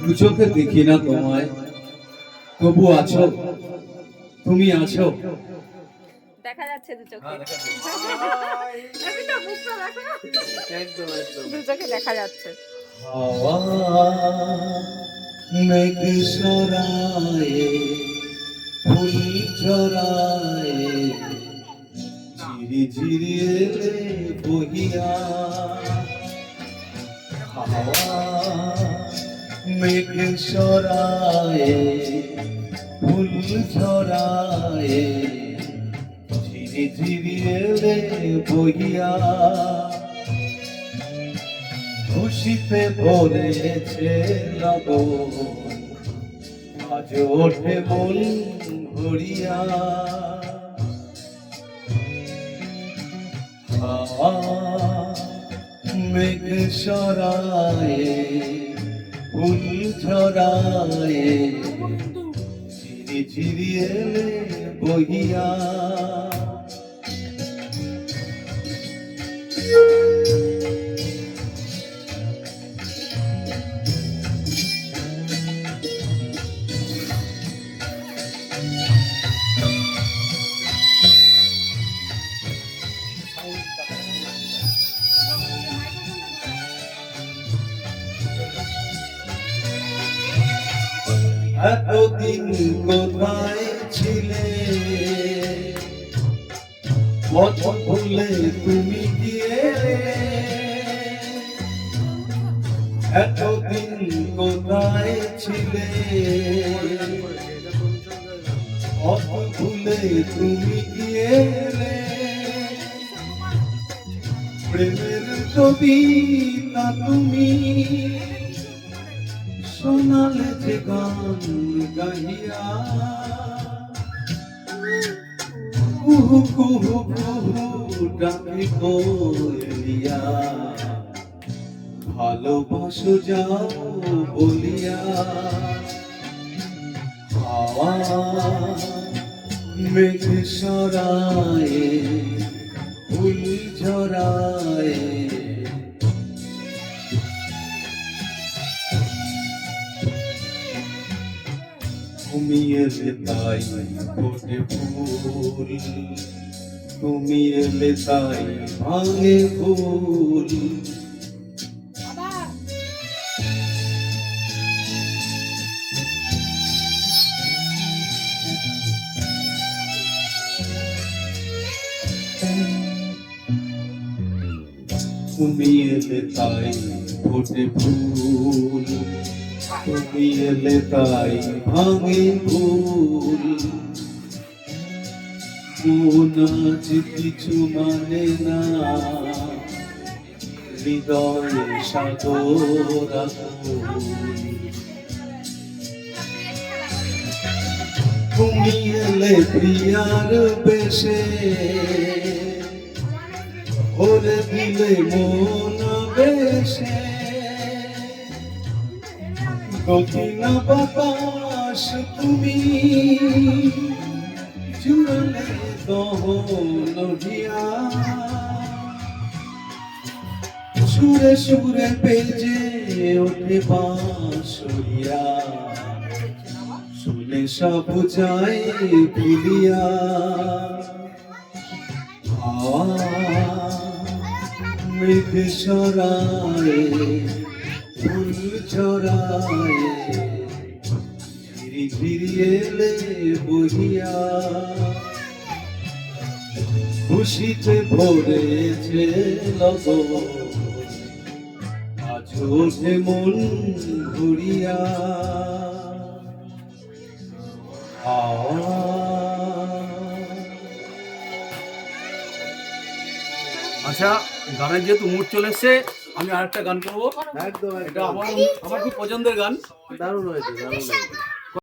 দু চোখে দেখি না তোমায়, তবু আছো, তুমি আছো। দেখা যাচ্ছে দু চোখে, দু চোখে দেখা যাচ্ছে। হাওয়া মেঘ সরায়ে, ফুল ঝরায়ে, ঝিরি ঝিরি এলে বহিয়া। হাওয়া মেঘ সরায়ে, ফুল ঝরায়ে, ঝিরি ঝিরি এলে বহিয়া। খুশিতে ভরেছে লগন, আজ ওঠে মন ভরিয়া। হাওয়া মেঘ সরায়ে, ফুল ঝরায়ে, ঝিরি ঝিরি এলে বহিয়া। এতদিন কোথায় ছিলে, পথ ভুলে তুমি গিয়েলে। এতদিন কোথায় ছিলে, পথ ভুলে তুমি গিয়েলে। প্রেমের কবিতা তুমি শোনালে যে গান গাহিয়া। কুহু কুহু কুহু ডাকে কোয়েলিয়া, ভালোবাসো যাও বলিয়া। হাওয়া মেঘ সরায়ে, ফুল ঝরায়ে, তুমি এলে তাই ফোটে ফুল, তুমি এলে তাই ভাঙে ফুল। তুমি এলে তাই ফোটে ফুল, তুমি এলে তাই ভাঙে ফুল। মন আজ কিছু মানে না, হৃদয়ে সাগর আকুল। তুমি এলে প্রিয়ার বেশে, ভরে দিলে মন বেশে। কঠিন বাতাস তুমি জুড়লে দহন দিয়া। সুরে সুরে বেজে ওঠে বাঁশরিয়া, শুনে সব যায় ভুলিয়া। হাওয়া মেঘ সরায়ে, ফুল ঝরায়ে, ঝিরি ঝিরি এলে বহিয়া। খুশিতে ভরেছে লগন, আজ ওঠে মন ভরিয়া। আচ্ছা, গানের যেহেতু মুড চলে এসছে, আমি আরেকটা গান করবো। একদম, এটা আমার খুব পছন্দের গান। দারুণ হয়েছে, দারুণ হয়েছে।